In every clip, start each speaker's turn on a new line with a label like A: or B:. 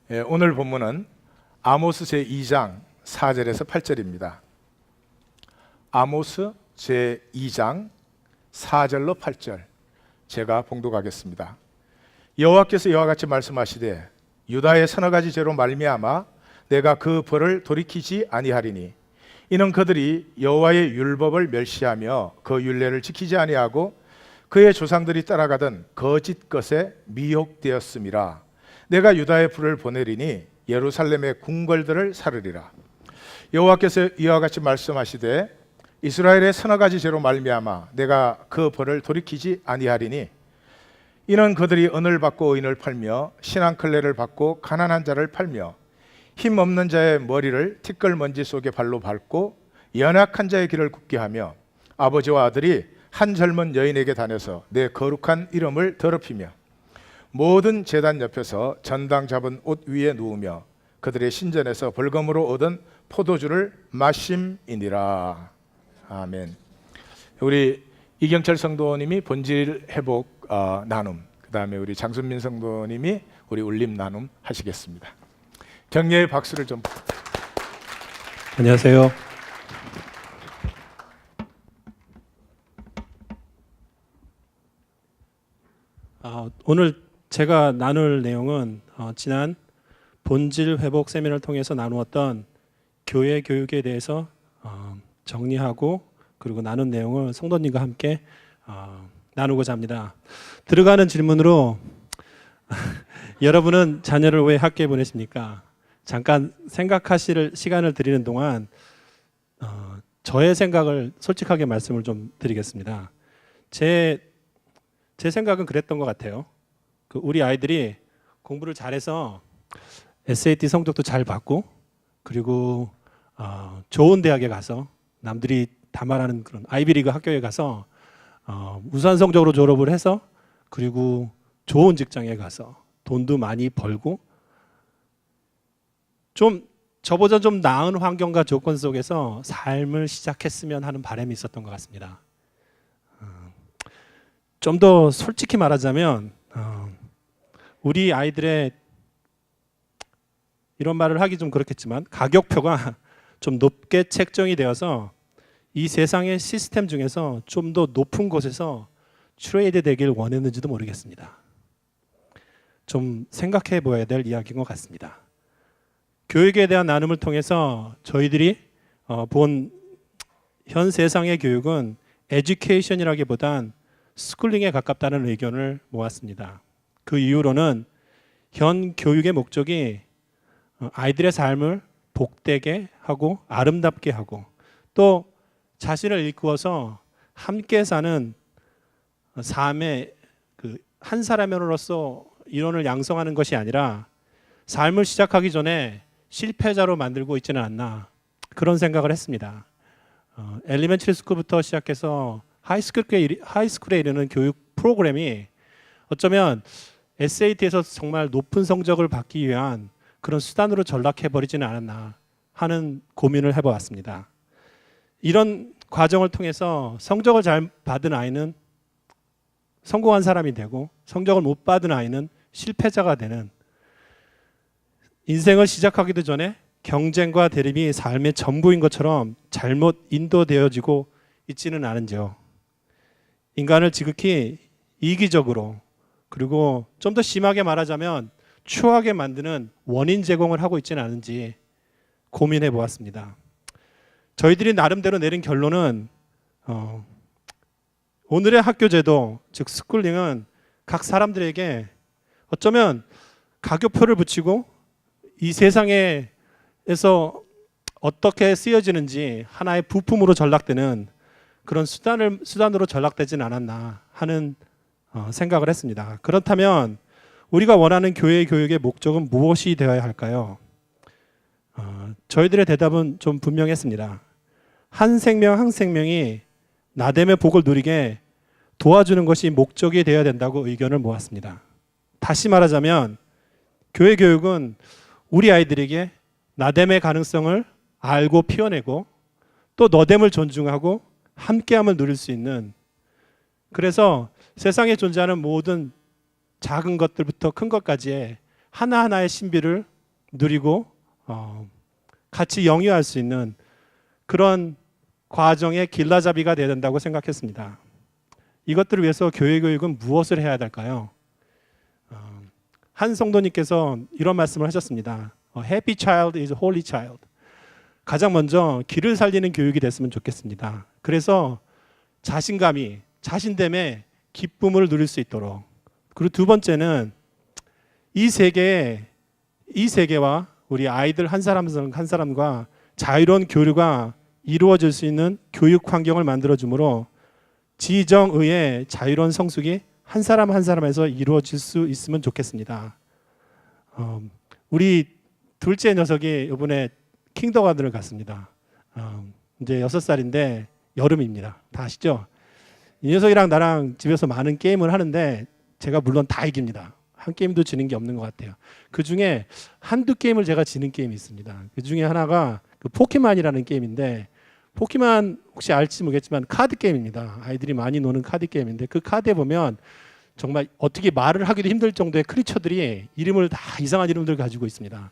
A: 오늘 본문은 아모스 제2장 4절에서 8절입니다. 아모스 제2장 4절로 8절 제가 봉독하겠습니다. 여호와께서 이와 같이 말씀하시되 유다의 서너 가지 죄로 말미암아 내가 그 벌을 돌이키지 아니하리니 이는 그들이 여호와의 율법을 멸시하며 그 율례를 지키지 아니하고 그의 조상들이 따라가던 거짓 것에 미혹되었음이라. 내가 유다의 불을 보내리니 예루살렘의 궁궐들을 사르리라. 여호와께서 이와 같이 말씀하시되 이스라엘의 서너 가지 죄로 말미암아 내가 그 벌을 돌이키지 아니하리니 이는 그들이 은을 받고 의인을 팔며 신앙클레를 받고 가난한 자를 팔며 힘 없는 자의 머리를 티끌먼지 속에 발로 밟고 연약한 자의 길을 굳게 하며 아버지와 아들이 한 젊은 여인에게 다녀서 내 거룩한 이름을 더럽히며 모든 제단 옆에서 전당 잡은 옷 위에 누우며 그들의 신전에서 벌금으로 얻은 포도주를 마심이니라. 아멘. 우리 이경철 성도님이 본질 회복 나눔, 그 다음에 우리 장순민 성도님이 우리 울림 나눔 하시겠습니다. 격려의 박수를 좀.
B: 안녕하세요. 오늘 제가 나눌 내용은 지난 본질 회복 세미나를 통해서 나누었던 교회 교육에 대해서 정리하고 그리고 나눈 내용을 성도님과 함께 나누고자 합니다. 들어가는 질문으로 여러분은 자녀를 왜 학교에 보내십니까? 잠깐 생각하실 시간을 드리는 동안 저의 생각을 솔직하게 말씀을 좀 드리겠습니다. 제 생각은 그랬던 것 같아요. 우리 아이들이 공부를 잘해서 SAT 성적도 잘 받고 그리고 좋은 대학에 가서 남들이 다 말하는 그런 아이비리그 학교에 가서 우수한 성적으로 졸업을 해서 그리고 좋은 직장에 가서 돈도 많이 벌고 좀 저보다 좀 나은 환경과 조건 속에서 삶을 시작했으면 하는 바람이 있었던 것 같습니다. 좀 더 솔직히 말하자면 우리 아이들의 이런 말을 하기 좀 그렇겠지만 가격표가 좀 높게 책정이 되어서 이 세상의 시스템 중에서 좀 더 높은 곳에서 트레이드 되길 원했는지도 모르겠습니다. 좀 생각해 보아야 될 이야기인 것 같습니다. 교육에 대한 나눔을 통해서 저희들이 본 현 세상의 교육은 에듀케이션이라기보단 스쿨링에 가깝다는 의견을 모았습니다. 그 이유로는 현 교육의 목적이 아이들의 삶을 복되게 하고 아름답게 하고 또 자신을 일구어서 함께 사는 삶의 한 사람으로서 인원을 양성하는 것이 아니라 삶을 시작하기 전에 실패자로 만들고 있지는 않나 그런 생각을 했습니다. 엘리멘터리 스쿨부터 시작해서 하이스쿨에 이르는 교육 프로그램이 어쩌면 SAT에서 정말 높은 성적을 받기 위한 그런 수단으로 전락해버리지는 않았나 하는 고민을 해보았습니다. 이런 과정을 통해서 성적을 잘 받은 아이는 성공한 사람이 되고 성적을 못 받은 아이는 실패자가 되는 인생을 시작하기도 전에 경쟁과 대립이 삶의 전부인 것처럼 잘못 인도되어지고 있지는 않은지요. 인간을 지극히 이기적으로 그리고 좀 더 심하게 말하자면 추하게 만드는 원인 제공을 하고 있지는 않은지 고민해 보았습니다. 저희들이 나름대로 내린 결론은 오늘의 학교 제도, 즉 스쿨링은 각 사람들에게 어쩌면 가격표를 붙이고 이 세상에서 어떻게 쓰여지는지 하나의 부품으로 전락되는 그런 수단으로 전락되진 않았나 하는 생각을 했습니다. 그렇다면 우리가 원하는 교회 교육의 목적은 무엇이 되어야 할까요? 저희들의 대답은 좀 분명했습니다. 한 생명 한 생명이 나됨의 복을 누리게 도와주는 것이 목적이 되어야 된다고 의견을 모았습니다. 다시 말하자면 교회 교육은 우리 아이들에게 나됨의 가능성을 알고 피워내고 또 너됨을 존중하고 함께함을 누릴 수 있는, 그래서 세상에 존재하는 모든 작은 것들부터 큰 것까지의 하나하나의 신비를 누리고 같이 영위할 수 있는 그런 과정의 길라잡이가 되어야 된다고 생각했습니다. 이것들을 위해서 교육은 무엇을 해야 될까요? 한 성도님께서 이런 말씀을 하셨습니다. Happy child is holy child. 가장 먼저 길을 살리는 교육이 됐으면 좋겠습니다. 그래서 자신감이, 자신됨에 기쁨을 누릴 수 있도록. 그리고 두 번째는 이 세계와 우리 아이들 한 사람과 자유로운 교류가 이루어질 수 있는 교육 환경을 만들어주므로 지정의의 자유로운 성숙이 한 사람 한 사람에서 이루어질 수 있으면 좋겠습니다. 우리 둘째 녀석이 이번에 킹더가든을 갔습니다. 이제 6살인데 여름입니다. 다 아시죠? 이 녀석이랑 나랑 집에서 많은 게임을 하는데 제가 물론 다 이깁니다. 한 게임도 지는 게 없는 것 같아요. 그 중에 한두 게임을 제가 지는 게임이 있습니다. 그 중에 하나가 그 포켓몬이라는 게임인데, 포켓몬 혹시 알지 모르겠지만 카드 게임입니다. 아이들이 많이 노는 카드 게임인데, 그 카드에 보면 정말 어떻게 말을 하기도 힘들 정도의 크리처들이 이름을 다 이상한 이름들을 가지고 있습니다.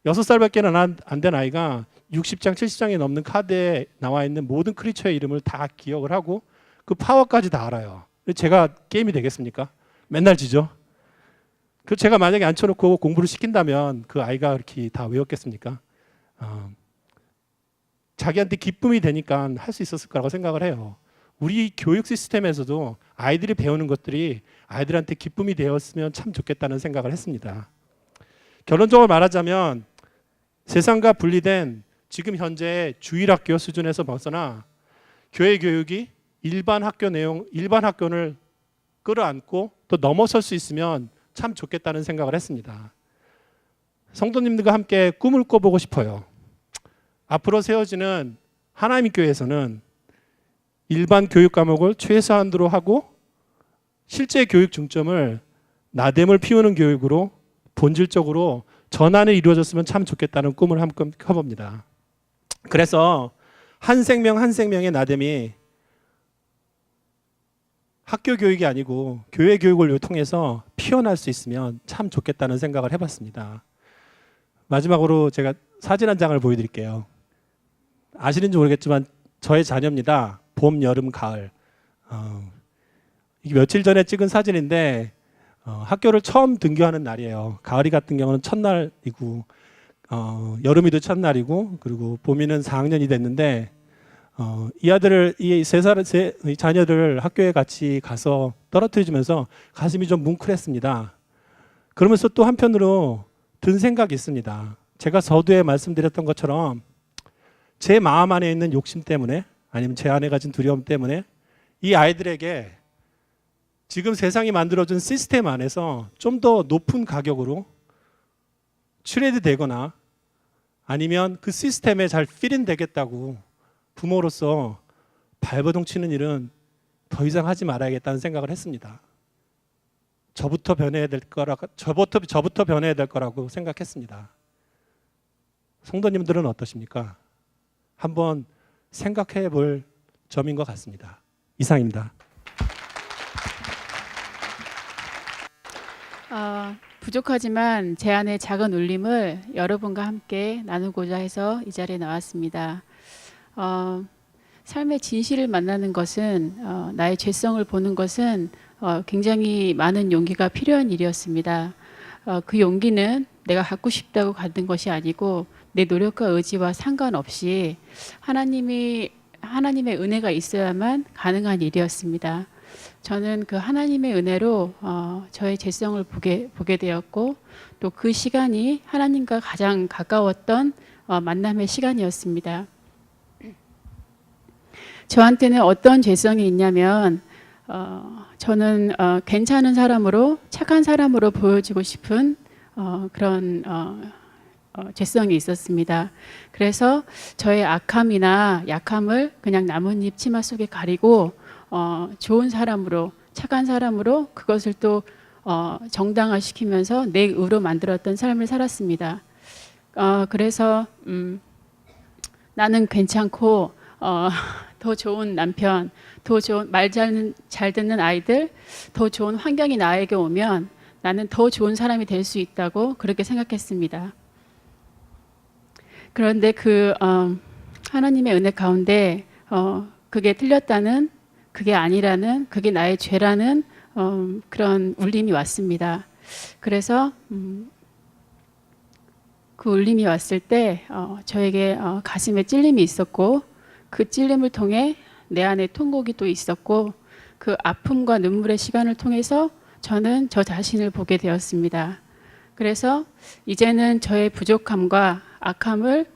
B: 6살밖에 안 된 아이가 60장, 70장이 넘는 카드에 나와 있는 모든 크리처의 이름을 다 기억을 하고 그 파워까지 다 알아요. 제가 게임이 되겠습니까? 맨날 지죠. 그 제가 만약에 앉혀놓고 공부를 시킨다면 그 아이가 그렇게 다 외웠겠습니까? 자기한테 기쁨이 되니까 할 수 있었을 거라고 생각을 해요. 우리 교육 시스템에서도 아이들이 배우는 것들이 아이들한테 기쁨이 되었으면 참 좋겠다는 생각을 했습니다. 결론적으로 말하자면 세상과 분리된 지금 현재 주일학교 수준에서 벗어나 교회 교육이 일반 학교를 끌어안고 또 넘어설 수 있으면 참 좋겠다는 생각을 했습니다. 성도님들과 함께 꿈을 꿔보고 싶어요. 앞으로 세워지는 하나님 교회에서는 일반 교육 과목을 최소한으로 하고 실제 교육 중점을 나됨을 피우는 교육으로 본질적으로 전환이 이루어졌으면 참 좋겠다는 꿈을 한번 꿔봅니다. 그래서 한 생명 한 생명의 나됨이 학교 교육이 아니고 교회 교육을 통해서 피어날 수 있으면 참 좋겠다는 생각을 해봤습니다. 마지막으로 제가 사진 한 장을 보여드릴게요. 아시는지 모르겠지만 저의 자녀입니다. 봄, 여름, 가을. 이게 며칠 전에 찍은 사진인데 학교를 처음 등교하는 날이에요. 가을이 같은 경우는 첫날이고 여름이도 첫날이고 그리고 봄이는 4학년이 됐는데 이 아들을 이 자녀를 학교에 같이 가서 떨어뜨려주면서 가슴이 좀 뭉클했습니다. 그러면서 또 한편으로 든 생각이 있습니다. 제가 서두에 말씀드렸던 것처럼 제 마음 안에 있는 욕심 때문에 아니면 제 안에 가진 두려움 때문에 이 아이들에게 지금 세상이 만들어준 시스템 안에서 좀 더 높은 가격으로 트레이드 되거나 아니면 그 시스템에 잘 필인 되겠다고 부모로서 발버둥 치는 일은 더 이상 하지 말아야겠다는 생각을 했습니다. 저부터 변해야 될 거라고 생각했습니다. 성도님들은 어떠십니까? 한번 생각해 볼 점인 것 같습니다. 이상입니다.
C: 부족하지만 제 안의 작은 울림을 여러분과 함께 나누고자 해서 이 자리에 나왔습니다. 삶의 진실을 만나는 것은 나의 죄성을 보는 것은 굉장히 많은 용기가 필요한 일이었습니다. 그 용기는 내가 갖고 싶다고 갖는 것이 아니고 내 노력과 의지와 상관없이 하나님의 은혜가 있어야만 가능한 일이었습니다. 저는 그 하나님의 은혜로 저의 죄성을 보게 되었고 또 그 시간이 하나님과 가장 가까웠던 만남의 시간이었습니다. 저한테는 어떤 죄성이 있냐면 저는 괜찮은 사람으로 착한 사람으로 보여지고 싶은 그런 죄성이 있었습니다. 그래서 저의 악함이나 약함을 그냥 나뭇잎 치마 속에 가리고 좋은 사람으로 착한 사람으로 그것을 또 정당화시키면서 내 의로 만들었던 삶을 살았습니다. 그래서 나는 괜찮고 더 좋은 남편, 더 좋은 말 잘 듣는 아이들, 더 좋은 환경이 나에게 오면 나는 더 좋은 사람이 될 수 있다고 그렇게 생각했습니다. 그런데 하나님의 은혜 가운데 그게 틀렸다는, 그게 아니라는, 그게 나의 죄라는 그런 울림이 왔습니다. 그래서 그 울림이 왔을 때 저에게 가슴에 찔림이 있었고, 그 찔림을 통해 내 안에 통곡이 또 있었고, 그 아픔과 눈물의 시간을 통해서 저는 저 자신을 보게 되었습니다. 그래서 이제는 저의 부족함과 악함을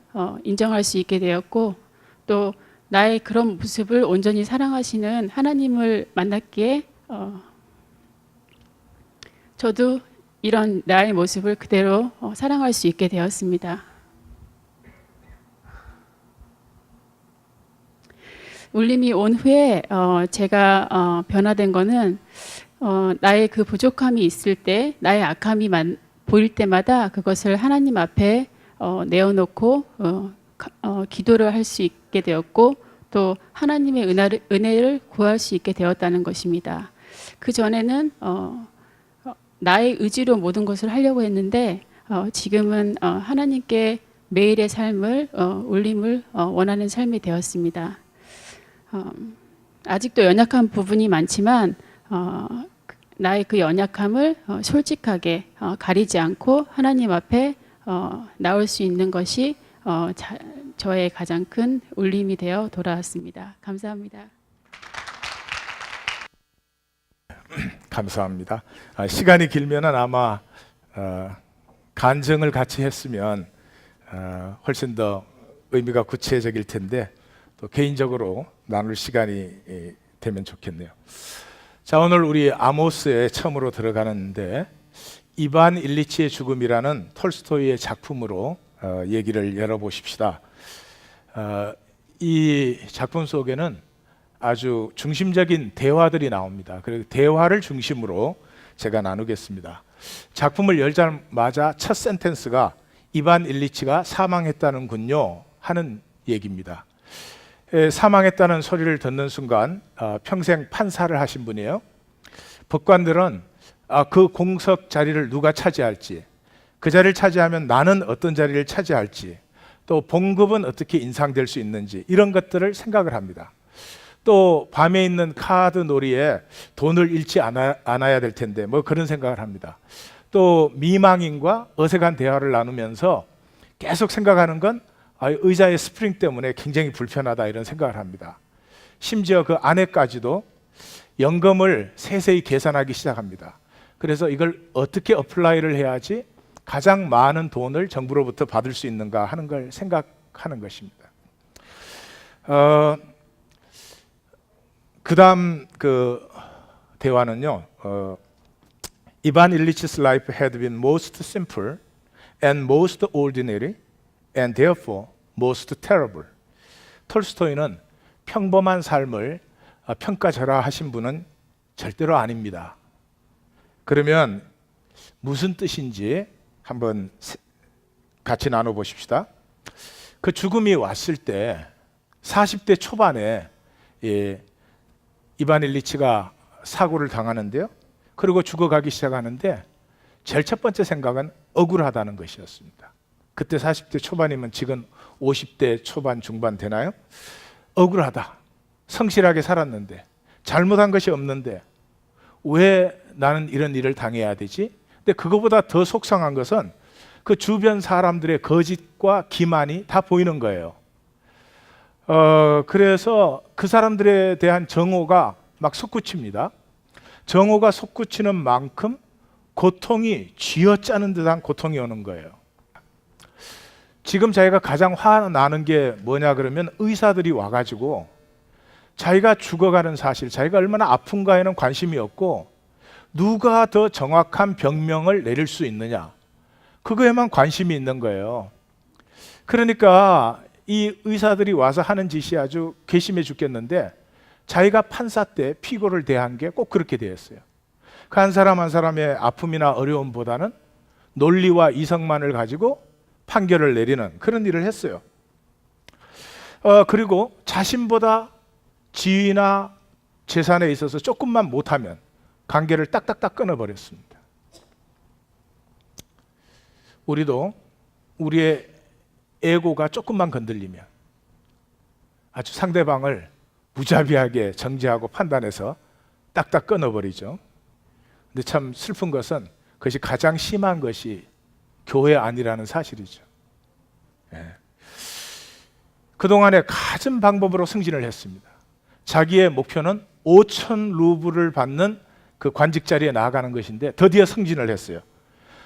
C: 인정할 수 있게 되었고, 또 나의 그런 모습을 온전히 사랑하시는 하나님을 만났기에 저도 이런 나의 모습을 그대로 사랑할 수 있게 되었습니다. 울림이 온 후에 제가 변화된 거는 나의 그 부족함이 있을 때, 나의 악함이 보일 때마다 그것을 하나님 앞에 내어놓고 기도를 할 수 있게 되었고, 또 하나님의 은혜를 구할 수 있게 되었다는 것입니다. 그 전에는 나의 의지로 모든 것을 하려고 했는데 지금은 하나님께 매일의 삶을 울림을 원하는 삶이 되었습니다. 아직도 연약한 부분이 많지만 나의 그 연약함을 솔직하게 가리지 않고 하나님 앞에 나올 수 있는 것이 저의 가장 큰 울림이 되어 돌아왔습니다. 감사합니다.
A: 감사합니다. 시간이 길면은 아마 간증을 같이 했으면 훨씬 더 의미가 구체적일 텐데, 또 개인적으로 나눌 시간이 되면 좋겠네요. 자, 오늘 우리 아모스에 처음으로 들어가는데, 이반 일리치의 죽음이라는 톨스토이의 작품으로 얘기를 열어보십시다. 이 작품 속에는 아주 중심적인 대화들이 나옵니다. 그리고 대화를 중심으로 제가 나누겠습니다. 작품을 열자마자 첫 센텐스가 이반 일리치가 사망했다는군요 하는 얘기입니다. 사망했다는 소리를 듣는 순간 평생 판사를 하신 분이에요. 법관들은 그 공석 자리를 누가 차지할지, 그 자리를 차지하면 나는 어떤 자리를 차지할지, 또 봉급은 어떻게 인상될 수 있는지, 이런 것들을 생각을 합니다. 또 밤에 있는 카드 놀이에 돈을 잃지 않아야 될 텐데 뭐 그런 생각을 합니다. 또 미망인과 어색한 대화를 나누면서 계속 생각하는 건 의자의 스프링 때문에 굉장히 불편하다, 이런 생각을 합니다. 심지어 그 아내까지도 연금을 세세히 계산하기 시작합니다. 그래서 이걸 어떻게 어플라이를 해야지 가장 많은 돈을 정부로부터 받을 수 있는가 하는 걸 생각하는 것입니다. 그 다음 그 대화는요, Ivan Illich's life had been most simple and most ordinary and therefore most terrible. 톨스토이는 평범한 삶을 평가절하하신 분은 절대로 아닙니다. 그러면 무슨 뜻인지 한번 같이 나눠보십시다. 그 죽음이 왔을 때 40대 초반에 이반 일리치가 사고를 당하는데요. 그리고 죽어가기 시작하는데 제일 첫 번째 생각은 억울하다는 것이었습니다. 그때 40대 초반이면 지금 50대 초반 중반 되나요? 억울하다. 성실하게 살았는데, 잘못한 것이 없는데 왜 나는 이런 일을 당해야 되지? 근데 그거보다 더 속상한 것은 그 주변 사람들의 거짓과 기만이 다 보이는 거예요. 그래서 그 사람들에 대한 정오가 막 솟구칩니다. 정오가 솟구치는 만큼 고통이 쥐어짜는 듯한 고통이 오는 거예요. 지금 자기가 가장 화나는 게 뭐냐 그러면, 의사들이 와가지고 자기가 죽어가는 사실, 자기가 얼마나 아픈가에는 관심이 없고 누가 더 정확한 병명을 내릴 수 있느냐, 그거에만 관심이 있는 거예요. 그러니까 이 의사들이 와서 하는 짓이 아주 괘씸해 죽겠는데, 자기가 판사 때 피고를 대한 게 꼭 그렇게 되었어요. 그 한 사람 한 사람의 아픔이나 어려움보다는 논리와 이성만을 가지고 판결을 내리는 그런 일을 했어요. 그리고 자신보다 지위나 재산에 있어서 조금만 못하면 관계를 딱딱딱 끊어버렸습니다. 우리도 우리의 에고가 조금만 건들리면 아주 상대방을 무자비하게 정죄하고 판단해서 딱딱 끊어버리죠. 근데 참 슬픈 것은 그것이 가장 심한 것이 교회 안이라는 사실이죠. 예. 그동안에 갖은 방법으로 승진을 했습니다. 자기의 목표는 5천 루블을 받는 그 관직 자리에 나아가는 것인데 드디어 승진을 했어요.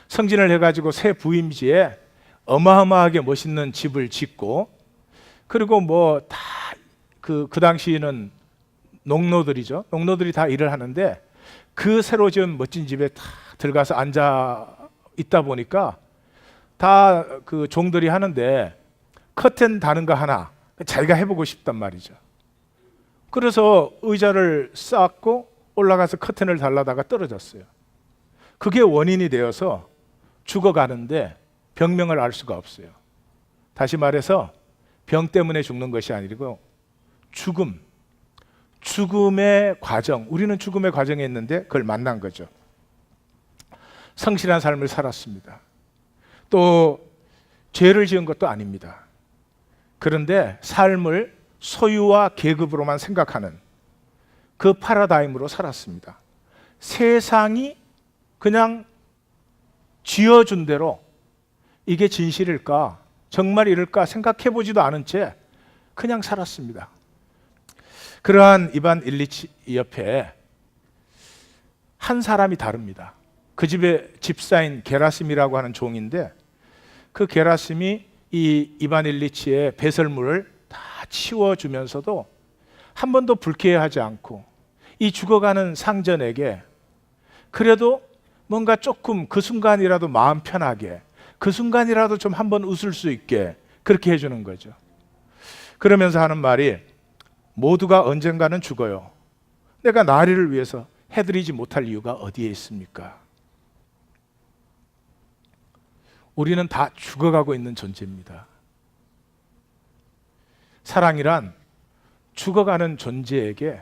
A: 승진을 해가지고 새 부임지에 어마어마하게 멋있는 집을 짓고, 그리고 뭐 다 그 당시에는 농노들이죠. 농노들이 다 일을 하는데 그 새로 지은 멋진 집에 다 들어가서 앉아 있다 보니까 다 그 종들이 하는데 커튼 다는 거 하나 자기가 해보고 싶단 말이죠. 그래서 의자를 쌓고 올라가서 커튼을 달라다가 떨어졌어요. 그게 원인이 되어서 죽어가는데 병명을 알 수가 없어요. 다시 말해서 병 때문에 죽는 것이 아니고 죽음의 과정, 우리는 죽음의 과정에 있는데 그걸 만난 거죠. 성실한 삶을 살았습니다. 또 죄를 지은 것도 아닙니다. 그런데 삶을 소유와 계급으로만 생각하는 그 파라다임으로 살았습니다. 세상이 그냥 쥐어준 대로 이게 진실일까, 정말 이럴까 생각해 보지도 않은 채 그냥 살았습니다. 그러한 이반 일리치 옆에 한 사람이 다릅니다. 그 집의 집사인 게라심이라고 하는 종인데, 그 게라심이 이 이반 일리치의 배설물을 다 치워주면서도 한 번도 불쾌해하지 않고 이 죽어가는 상전에게 그래도 뭔가 조금 그 순간이라도 마음 편하게, 그 순간이라도 좀 한번 웃을 수 있게 그렇게 해주는 거죠. 그러면서 하는 말이, 모두가 언젠가는 죽어요. 내가 나리를 위해서 해드리지 못할 이유가 어디에 있습니까? 우리는 다 죽어가고 있는 존재입니다. 사랑이란 죽어가는 존재에게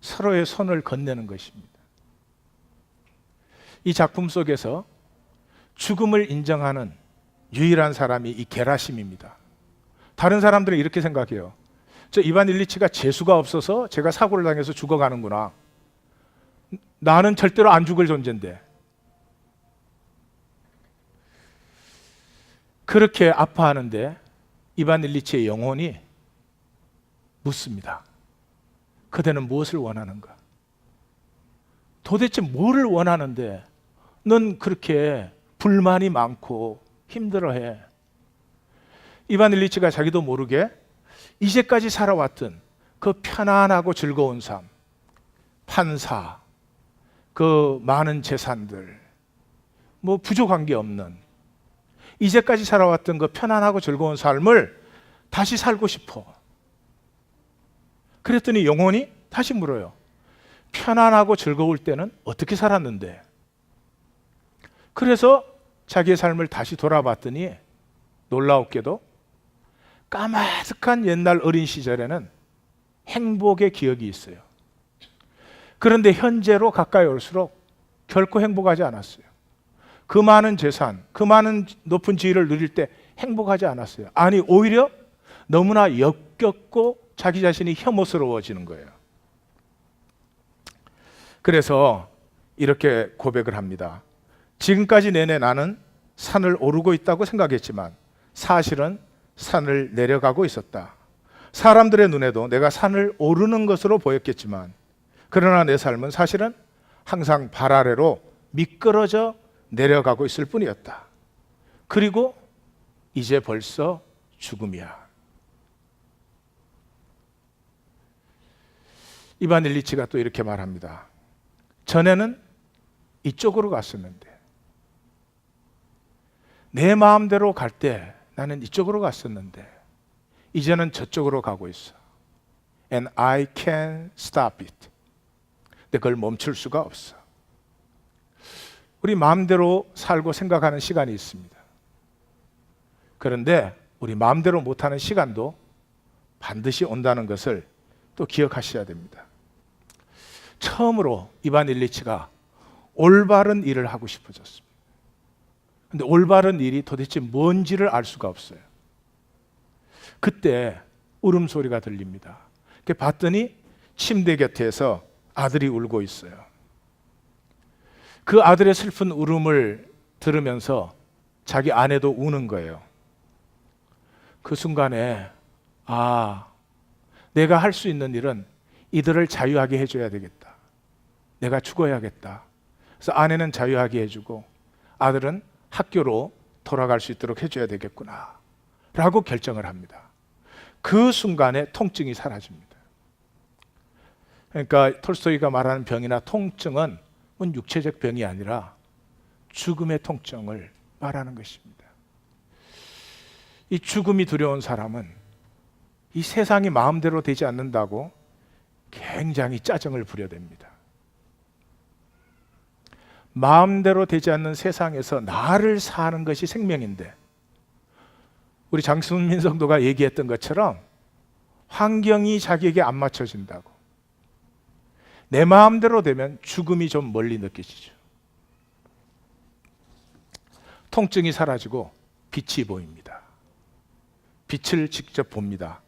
A: 서로의 손을 건네는 것입니다. 이 작품 속에서 죽음을 인정하는 유일한 사람이 이 게라심입니다. 다른 사람들은 이렇게 생각해요. 저 이반 일리치가 재수가 없어서 제가 사고를 당해서 죽어가는구나. 나는 절대로 안 죽을 존재인데. 그렇게 아파하는데 이반 일리치의 영혼이 묻습니다. 그대는 무엇을 원하는가? 도대체 뭐를 원하는데 넌 그렇게 불만이 많고 힘들어해? 이반 일리치가 자기도 모르게 이제까지 살아왔던 그 편안하고 즐거운 삶, 판사, 그 많은 재산들, 뭐 부족한 게 없는 이제까지 살아왔던 그 편안하고 즐거운 삶을 다시 살고 싶어. 그랬더니 영혼이 다시 물어요. 편안하고 즐거울 때는 어떻게 살았는데? 그래서 자기의 삶을 다시 돌아봤더니 놀라웠게도 까마득한 옛날 어린 시절에는 행복의 기억이 있어요. 그런데 현재로 가까이 올수록 결코 행복하지 않았어요. 그 많은 재산, 그 많은 높은 지위를 누릴 때 행복하지 않았어요. 아니, 오히려 너무나 역겹고 자기 자신이 혐오스러워지는 거예요. 그래서 이렇게 고백을 합니다. 지금까지 내내 나는 산을 오르고 있다고 생각했지만 사실은 산을 내려가고 있었다. 사람들의 눈에도 내가 산을 오르는 것으로 보였겠지만 그러나 내 삶은 사실은 항상 발 아래로 미끄러져 내려가고 있을 뿐이었다. 그리고 이제 벌써 죽음이야. 이반 일리치가 또 이렇게 말합니다. 전에는 이쪽으로 갔었는데 내 마음대로 갈 때 나는 이쪽으로 갔었는데 이제는 저쪽으로 가고 있어. And I can't stop it. 근데 그걸 멈출 수가 없어. 우리 마음대로 살고 생각하는 시간이 있습니다. 그런데 우리 마음대로 못하는 시간도 반드시 온다는 것을 또 기억하셔야 됩니다. 처음으로 이반 일리치가 올바른 일을 하고 싶어졌습니다. 근데 올바른 일이 도대체 뭔지를 알 수가 없어요. 그때 울음소리가 들립니다. 봤더니 침대 곁에서 아들이 울고 있어요. 그 아들의 슬픈 울음을 들으면서 자기 아내도 우는 거예요. 그 순간에 내가 할 수 있는 일은 이들을 자유하게 해줘야 되겠다. 내가 죽어야겠다. 그래서 아내는 자유하게 해주고 아들은 학교로 돌아갈 수 있도록 해줘야 되겠구나 라고 결정을 합니다. 그 순간에 통증이 사라집니다. 그러니까 톨스토이가 말하는 병이나 통증은 육체적 병이 아니라 죽음의 통증을 말하는 것입니다. 이 죽음이 두려운 사람은 이 세상이 마음대로 되지 않는다고 굉장히 짜증을 부려댑니다. 마음대로 되지 않는 세상에서 나를 사는 것이 생명인데, 우리 장순민 성도가 얘기했던 것처럼 환경이 자기에게 안 맞춰진다고, 내 마음대로 되면 죽음이 좀 멀리 느껴지죠. 통증이 사라지고 빛이 보입니다. 빛을 직접 봅니다.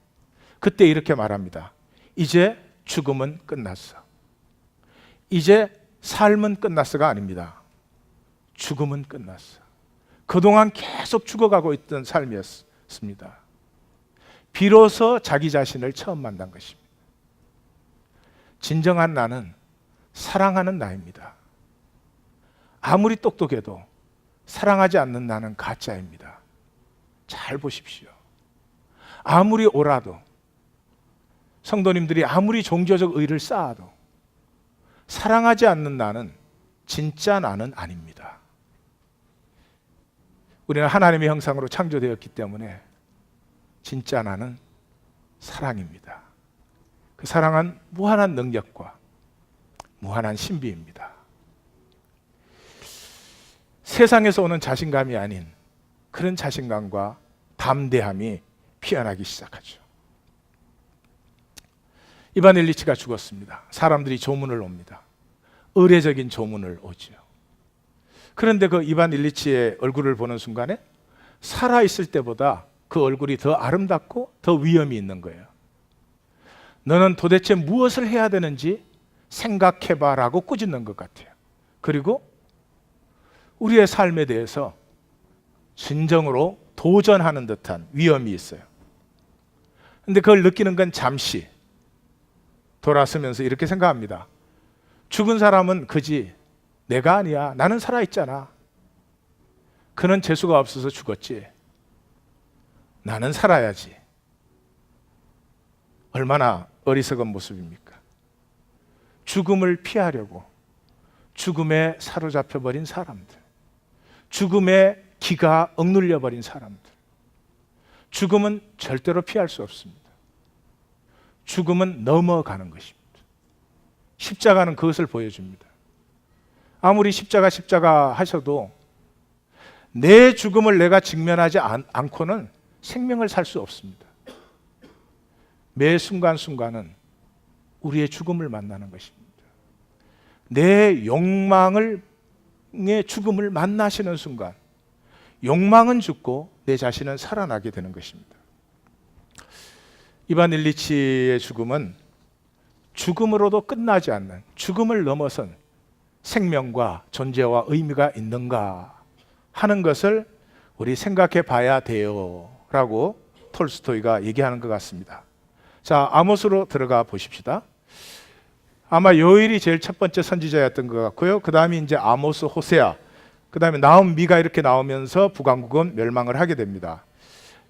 A: 그때 이렇게 말합니다. 이제 죽음은 끝났어. 이제 삶은 끝났어가 아닙니다. 죽음은 끝났어. 그동안 계속 죽어가고 있던 삶이었습니다. 비로소 자기 자신을 처음 만난 것입니다. 진정한 나는 사랑하는 나입니다. 아무리 똑똑해도 사랑하지 않는 나는 가짜입니다. 잘 보십시오. 아무리 옳아도, 성도님들이 아무리 종교적 의를 쌓아도 사랑하지 않는 나는 진짜 나는 아닙니다. 우리는 하나님의 형상으로 창조되었기 때문에 진짜 나는 사랑입니다. 그 사랑은 무한한 능력과 무한한 신비입니다. 세상에서 오는 자신감이 아닌 그런 자신감과 담대함이 피어나기 시작하죠. 이반 일리치가 죽었습니다. 사람들이 조문을 옵니다. 의례적인 조문을 오죠. 그런데 그 이반 일리치의 얼굴을 보는 순간에 살아있을 때보다 그 얼굴이 더 아름답고 더 위엄이 있는 거예요. 너는 도대체 무엇을 해야 되는지 생각해봐라고 꾸짖는 것 같아요. 그리고 우리의 삶에 대해서 진정으로 도전하는 듯한 위엄이 있어요. 근데 그걸 느끼는 건 잠시 돌아서면서 이렇게 생각합니다. 죽은 사람은 그지, 내가 아니야. 나는 살아있잖아. 그는 재수가 없어서 죽었지. 나는 살아야지. 얼마나 어리석은 모습입니까? 죽음을 피하려고 죽음에 사로잡혀 버린 사람들, 죽음의 기가 억눌려 버린 사람들. 죽음은 절대로 피할 수 없습니다. 죽음은 넘어가는 것입니다. 십자가는 그것을 보여줍니다. 아무리 십자가 하셔도 내 죽음을 내가 직면하지 않고는 생명을 살 수 없습니다. 매 순간순간은 우리의 죽음을 만나는 것입니다. 내 욕망의 죽음을 만나시는 순간 욕망은 죽고 내 자신은 살아나게 되는 것입니다. 이반 일리치의 죽음은 죽음으로도 끝나지 않는, 죽음을 넘어선 생명과 존재와 의미가 있는가 하는 것을 우리 생각해 봐야 돼요 라고 톨스토이가 얘기하는 것 같습니다. 자, 아모스로 들어가 보십시다. 아마 요엘이 제일 첫 번째 선지자였던 것 같고요. 그 다음에 이제 아모스, 호세아, 그 다음에 나움, 미가 이렇게 나오면서 북왕국은 멸망을 하게 됩니다.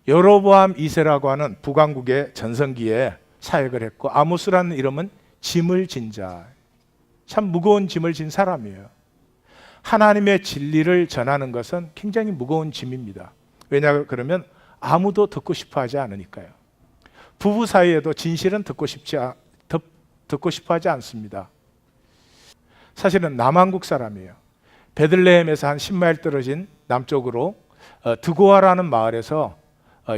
A: 여로보암 2세라고 하는 북왕국의 전성기에 사역을 했고, 아모스라는 이름은 짐을 진 자, 참 무거운 짐을 진 사람이에요. 하나님의 진리를 전하는 것은 굉장히 무거운 짐입니다. 왜냐 그러면 아무도 듣고 싶어 하지 않으니까요. 부부 사이에도 진실은 듣고 싶어 하지 않습니다. 사실은 남한국 사람이에요. 베들레헴에서 한 10마일 떨어진 남쪽으로 드고아라는 마을에서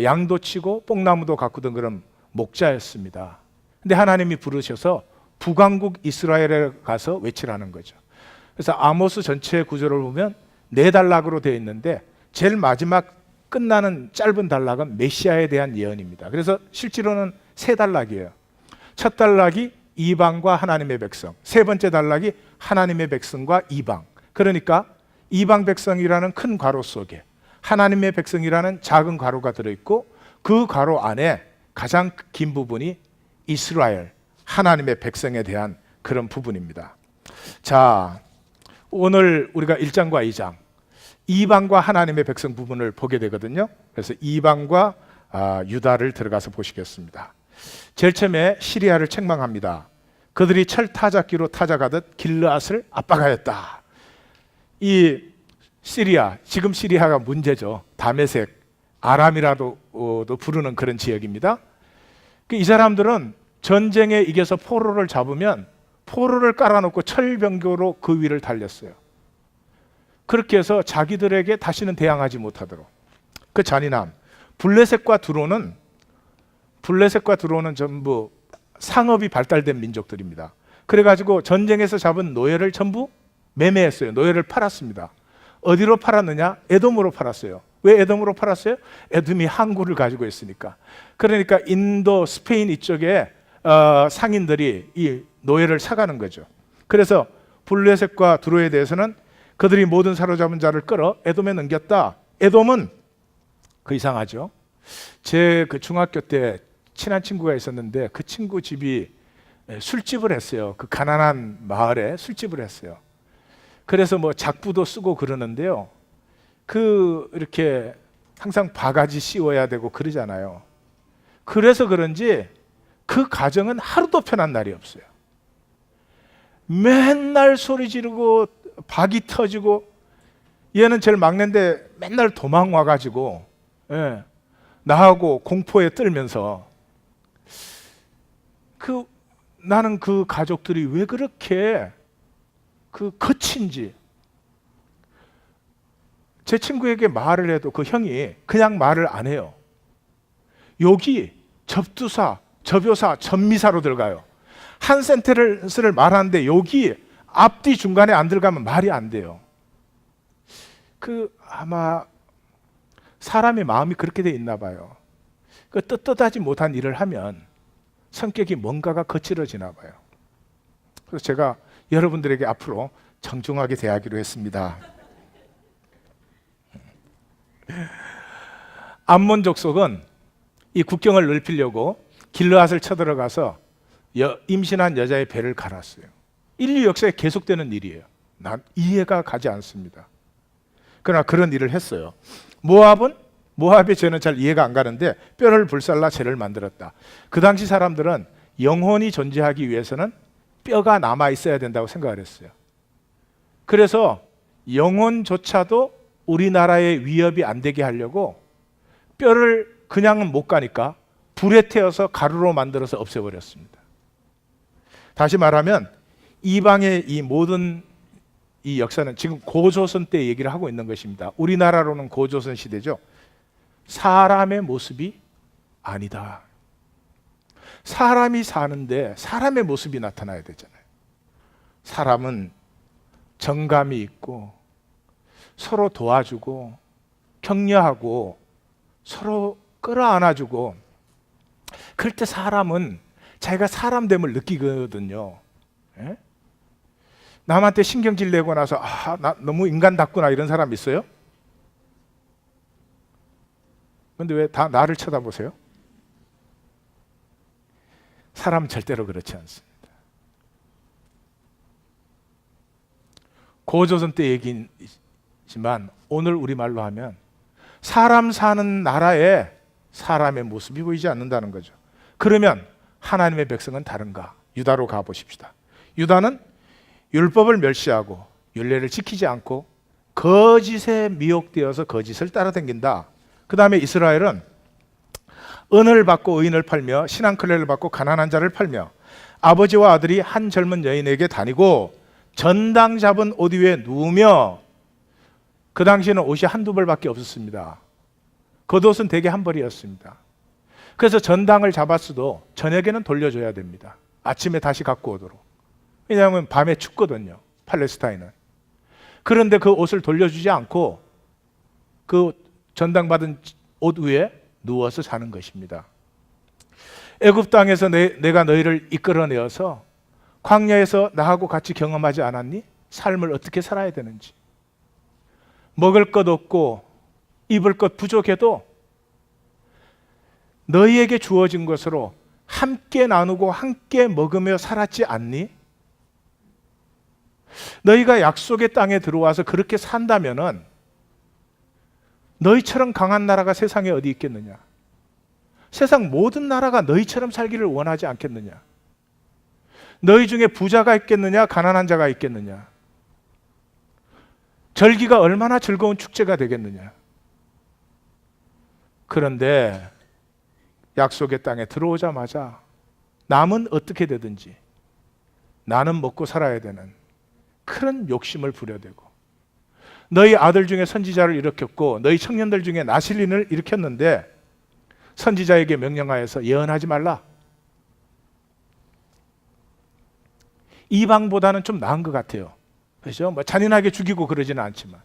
A: 양도 치고 뽕나무도 가꾸던 그런 목자였습니다. 근데 하나님이 부르셔서 북왕국 이스라엘에 가서 외치라는 거죠. 그래서 아모스 전체 구조를 보면 4단락으로 되어 있는데 제일 마지막 끝나는 짧은 단락은 메시아에 대한 예언입니다. 그래서 실제로는 세 단락이에요. 첫 단락이 이방과 하나님의 백성, 세 번째 단락이 하나님의 백성과 이방. 그러니까 이방 백성이라는 큰 괄호 속에 하나님의 백성이라는 작은 괄호가 들어있고, 그 괄호 안에 가장 긴 부분이 이스라엘, 하나님의 백성에 대한 그런 부분입니다. 자, 오늘 우리가 1장과 2장 이방과 하나님의 백성 부분을 보게 되거든요. 그래서 이방과 유다를 들어가서 보시겠습니다. 제일 처음에 시리아를 책망합니다. 그들이 철타작기로 타작하듯 길르앗을 압박하였다. 이 시리아, 지금 시리아가 문제죠. 다메섹, 아람이라도 부르는 그런 지역입니다. 이 사람들은 전쟁에 이겨서 포로를 잡으면 포로를 깔아놓고 철병교로 그 위를 달렸어요. 그렇게 해서 자기들에게 다시는 대항하지 못하도록. 그 잔인함. 블레셋과 드론은 전부 상업이 발달된 민족들입니다. 그래가지고 전쟁에서 잡은 노예를 전부 매매했어요. 노예를 팔았습니다. 어디로 팔았느냐? 에돔으로 팔았어요. 왜 에돔으로 팔았어요? 에돔이 항구를 가지고 있으니까. 그러니까 인도, 스페인 이쪽에 상인들이 이 노예를 사가는 거죠. 그래서 블레셋과 드로에 대해서는 그들이 모든 사로잡은 자를 끌어 에돔에 넘겼다. 에돔은 그 이상하죠. 제 그 중학교 때 친한 친구가 있었는데 그 친구 집이 술집을 했어요. 그 가난한 마을에 술집을 했어요. 그래서 뭐 작부도 쓰고 그러는데요. 그 이렇게 항상 바가지 씌워야 되고 그러잖아요. 그래서 그런지 그 가정은 하루도 편한 날이 없어요. 맨날 소리 지르고 박이 터지고, 얘는 제일 막내인데 맨날 도망 와가지고 나하고 공포에 떨면서, 나는 그 가족들이 왜 그렇게 거친지. 제 친구에게 말을 해도 그 형이 그냥 말을 안 해요. 여기 접두사, 접요사, 접미사로 들어가요. 한 센텐스를 말하는데 여기 앞뒤 중간에 안 들어가면 말이 안 돼요. 아마 사람의 마음이 그렇게 돼 있나 봐요. 떳떳하지 못한 일을 하면 성격이 뭔가가 거칠어지나 봐요. 그래서 제가 여러분들에게 앞으로 정중하게 대하기로 했습니다. 암몬 족속은 이 국경을 넓히려고 길르앗을 쳐들어가서 임신한 여자의 배를 갈았어요. 인류 역사에 계속되는 일이에요. 난 이해가 가지 않습니다. 그러나 그런 일을 했어요. 모압의 죄는 잘 이해가 안 가는데 뼈를 불살라 죄를 만들었다. 그 당시 사람들은 영혼이 존재하기 위해서는 뼈가 남아 있어야 된다고 생각을 했어요. 그래서 영혼조차도 우리나라의 위협이 안 되게 하려고 뼈를 그냥은 못 가니까 불에 태워서 가루로 만들어서 없애버렸습니다. 다시 말하면 이방의 이 모든 이 역사는 지금 고조선 때 얘기를 하고 있는 것입니다. 우리나라로는 고조선 시대죠. 사람의 모습이 아니다. 사람이 사는데 사람의 모습이 나타나야 되잖아요. 사람은 정감이 있고 서로 도와주고 격려하고 서로 끌어안아주고, 그럴 때 사람은 자기가 사람됨을 느끼거든요. 예? 남한테 신경질 내고 나서 나 너무 인간답구나 이런 사람 있어요? 근데 왜 다 나를 쳐다보세요? 사람은 절대로 그렇지 않습니다. 고조선 때 얘기지만 오늘 우리말로 하면 사람 사는 나라에 사람의 모습이 보이지 않는다는 거죠. 그러면 하나님의 백성은 다른가? 유다로 가보십시다. 유다는 율법을 멸시하고 율례를 지키지 않고 거짓에 미혹되어서 거짓을 따라다닌다. 그 다음에 이스라엘은 은을 받고 의인을 팔며 신앙클레를 받고 가난한 자를 팔며 아버지와 아들이 한 젊은 여인에게 다니고 전당 잡은 옷 위에 누우며, 그 당시에는 옷이 한두 벌밖에 없었습니다. 겉옷은 대개 한 벌이었습니다. 그래서 전당을 잡았어도 저녁에는 돌려줘야 됩니다. 아침에 다시 갖고 오도록. 왜냐하면 밤에 춥거든요, 팔레스타인은. 그런데 그 옷을 돌려주지 않고 그 전당받은 옷 위에 누워서 사는 것입니다. 애굽 땅에서 내가 너희를 이끌어내어서 광야에서 나하고 같이 경험하지 않았니? 삶을 어떻게 살아야 되는지. 먹을 것 없고 입을 것 부족해도 너희에게 주어진 것으로 함께 나누고 함께 먹으며 살았지 않니? 너희가 약속의 땅에 들어와서 그렇게 산다면은 너희처럼 강한 나라가 세상에 어디 있겠느냐? 세상 모든 나라가 너희처럼 살기를 원하지 않겠느냐? 너희 중에 부자가 있겠느냐? 가난한 자가 있겠느냐? 절기가 얼마나 즐거운 축제가 되겠느냐? 그런데 약속의 땅에 들어오자마자 남은 어떻게 되든지 나는 먹고 살아야 되는 그런 욕심을 부려대고, 너희 아들 중에 선지자를 일으켰고 너희 청년들 중에 나실린을 일으켰는데 선지자에게 명령하여서 예언하지 말라. 이방보다는 좀 나은 것 같아요. 그렇죠? 뭐 잔인하게 죽이고 그러지는 않지만,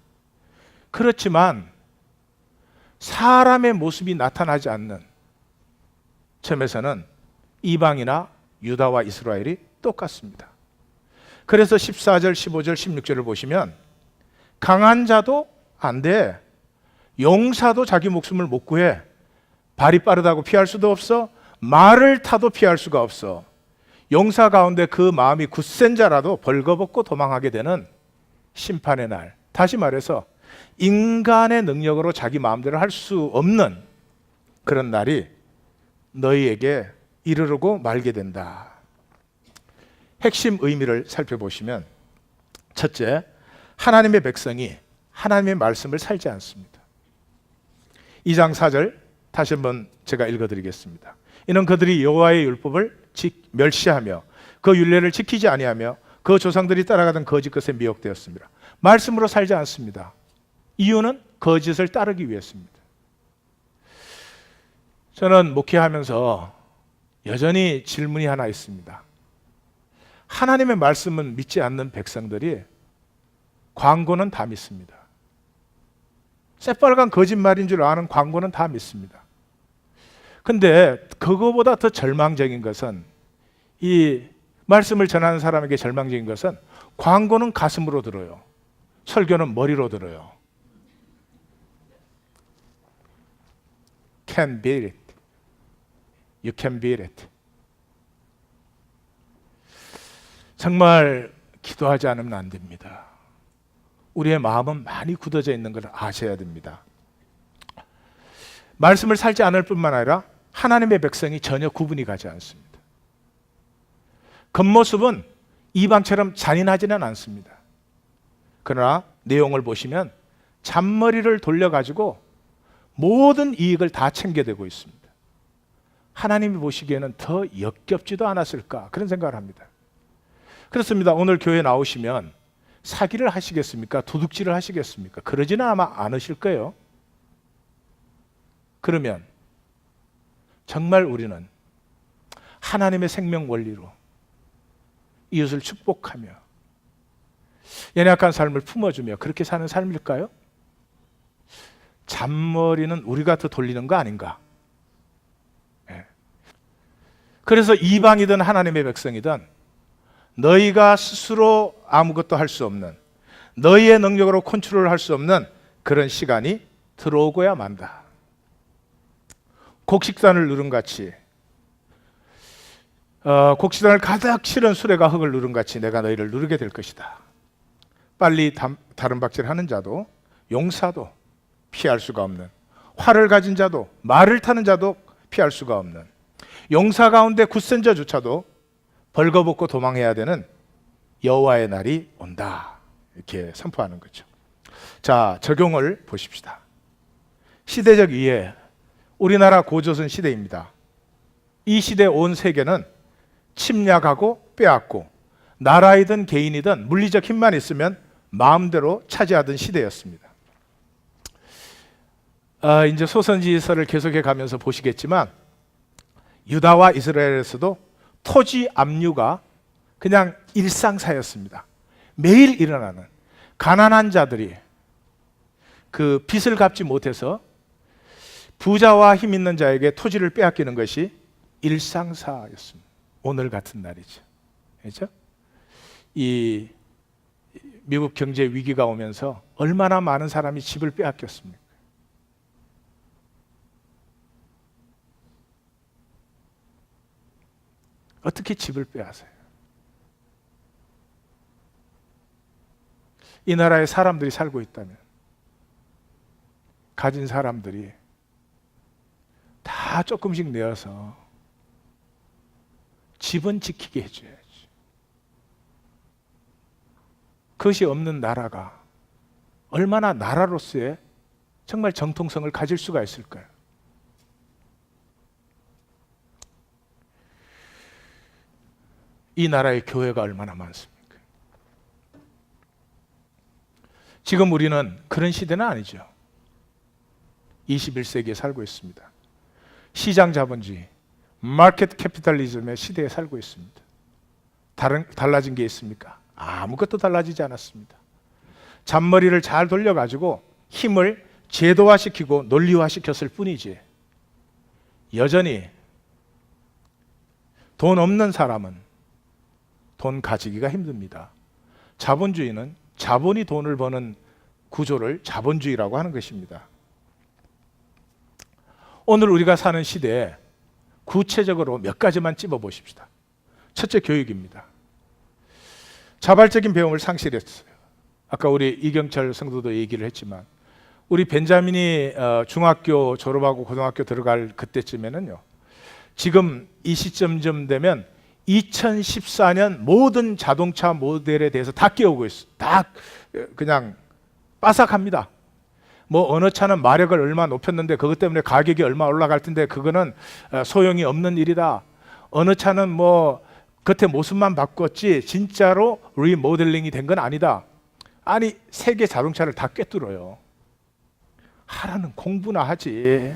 A: 그렇지만 사람의 모습이 나타나지 않는 점에서는 이방이나 유다와 이스라엘이 똑같습니다. 그래서 14절, 15절, 16절을 보시면 강한 자도 안 돼. 용사도 자기 목숨을 못 구해. 발이 빠르다고 피할 수도 없어. 말을 타도 피할 수가 없어. 용사 가운데 그 마음이 굳센 자라도 벌거벗고 도망하게 되는 심판의 날. 다시 말해서 인간의 능력으로 자기 마음대로 할 수 없는 그런 날이 너희에게 이르르고 말게 된다. 핵심 의미를 살펴보시면, 첫째, 하나님의 백성이 하나님의 말씀을 살지 않습니다. 2장 4절 다시 한번 제가 읽어드리겠습니다. 이는 그들이 여호와의 율법을 멸시하며 그 율례를 지키지 아니하며 그 조상들이 따라가던 거짓 것에 미혹되었습니다. 말씀으로 살지 않습니다. 이유는 거짓을 따르기 위해서입니다. 저는 목회하면서 여전히 질문이 하나 있습니다. 하나님의 말씀은 믿지 않는 백성들이 광고는 다 믿습니다. 새빨간 거짓말인 줄 아는 광고는 다 믿습니다. 근데 그거보다 더 절망적인 것은, 이 말씀을 전하는 사람에게 절망적인 것은, 광고는 가슴으로 들어요. 설교는 머리로 들어요. Can beat it. You can beat it. 정말 기도하지 않으면 안 됩니다. 우리의 마음은 많이 굳어져 있는 걸 아셔야 됩니다. 말씀을 살지 않을 뿐만 아니라 하나님의 백성이 전혀 구분이 가지 않습니다. 겉모습은 이방처럼 잔인하지는 않습니다. 그러나 내용을 보시면 잔머리를 돌려가지고 모든 이익을 다 챙겨대고 있습니다. 하나님이 보시기에는 더 역겹지도 않았을까, 그런 생각을 합니다. 그렇습니다. 오늘 교회 나오시면 사기를 하시겠습니까? 도둑질을 하시겠습니까? 그러지는 아마 않으실 거예요. 그러면 정말 우리는 하나님의 생명 원리로 이웃을 축복하며 연약한 삶을 품어주며 그렇게 사는 삶일까요? 잔머리는 우리가 더 돌리는 거 아닌가? 네. 그래서 이방이든 하나님의 백성이든 너희가 스스로 아무것도 할 수 없는, 너희의 능력으로 컨트롤을 할 수 없는 그런 시간이 들어오고야 만다. 곡식단을 누른 같이, 곡식단을 가득 실은 수레가 흙을 누른 같이 내가 너희를 누르게 될 것이다. 빨리 다른 박질하는 자도 용사도 피할 수가 없는, 활을 가진 자도 말을 타는 자도 피할 수가 없는, 용사 가운데 굳센 자조차도 벌거벗고 도망해야 되는 여호와의 날이 온다. 이렇게 선포하는 거죠. 자, 적용을 보십시다. 시대적 이해, 우리나라 고조선 시대입니다. 이 시대 온 세계는 침략하고 빼앗고 나라이든 개인이든 물리적 힘만 있으면 마음대로 차지하던 시대였습니다. 이제 소선지서를 계속해 가면서 보시겠지만 유다와 이스라엘에서도 토지 압류가 그냥 일상사였습니다. 매일 일어나는, 가난한 자들이 그 빚을 갚지 못해서 부자와 힘 있는 자에게 토지를 빼앗기는 것이 일상사였습니다. 오늘 같은 날이죠. 그렇죠? 이 미국 경제 위기가 오면서 얼마나 많은 사람이 집을 빼앗겼습니까? 어떻게 집을 빼앗아요? 이 나라에 사람들이 살고 있다면, 가진 사람들이 다 조금씩 내어서 집은 지키게 해줘야지. 그것이 없는 나라가 얼마나 나라로서의 정말 정통성을 가질 수가 있을까요? 이 나라의 교회가 얼마나 많습니까? 지금 우리는 그런 시대는 아니죠. 21세기에 살고 있습니다. 시장 자본주의, 마켓 캐피탈리즘의 시대에 살고 있습니다. 달라진 게 있습니까? 아무것도 달라지지 않았습니다. 잔머리를 잘 돌려가지고 힘을 제도화시키고 논리화시켰을 뿐이지, 여전히 돈 없는 사람은 돈 가지기가 힘듭니다. 자본주의는 자본이 돈을 버는 구조를 자본주의라고 하는 것입니다. 오늘 우리가 사는 시대에 구체적으로 몇 가지만 찝어 보십시다. 첫째, 교육입니다. 자발적인 배움을 상실했어요. 아까 우리 이경철 성도도 얘기를 했지만, 우리 벤자민이 중학교 졸업하고 고등학교 들어갈 그때쯤에는요, 지금 이 시점쯤 되면 2014년 모든 자동차 모델에 대해서 다 깨우고 있어요. 다 그냥 빠삭합니다. 뭐 어느 차는 마력을 얼마 높였는데 그것 때문에 가격이 얼마 올라갈 텐데 그거는 소용이 없는 일이다. 어느 차는 뭐 겉에 모습만 바꿨지 진짜로 리모델링이 된 건 아니다. 아니, 세계 자동차를 다 꿰뚫어요. 하라는 공부나 하지.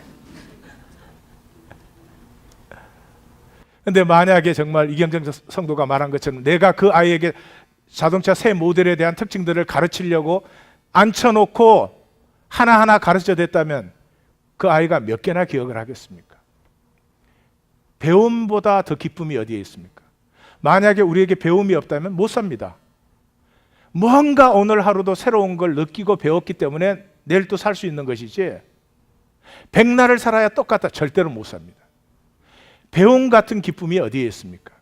A: 근데 만약에 정말 이경정 성도가 말한 것처럼 내가 그 아이에게 자동차 새 모델에 대한 특징들을 가르치려고 앉혀놓고 하나하나 가르쳐 댔다면 그 아이가 몇 개나 기억을 하겠습니까? 배움보다 더 기쁨이 어디에 있습니까? 만약에 우리에게 배움이 없다면 못 삽니다. 뭔가 오늘 하루도 새로운 걸 느끼고 배웠기 때문에 내일 또 살 수 있는 것이지, 백날을 살아야 똑같다, 절대로 못 삽니다. 배움 같은 기쁨이 어디에 있습니까?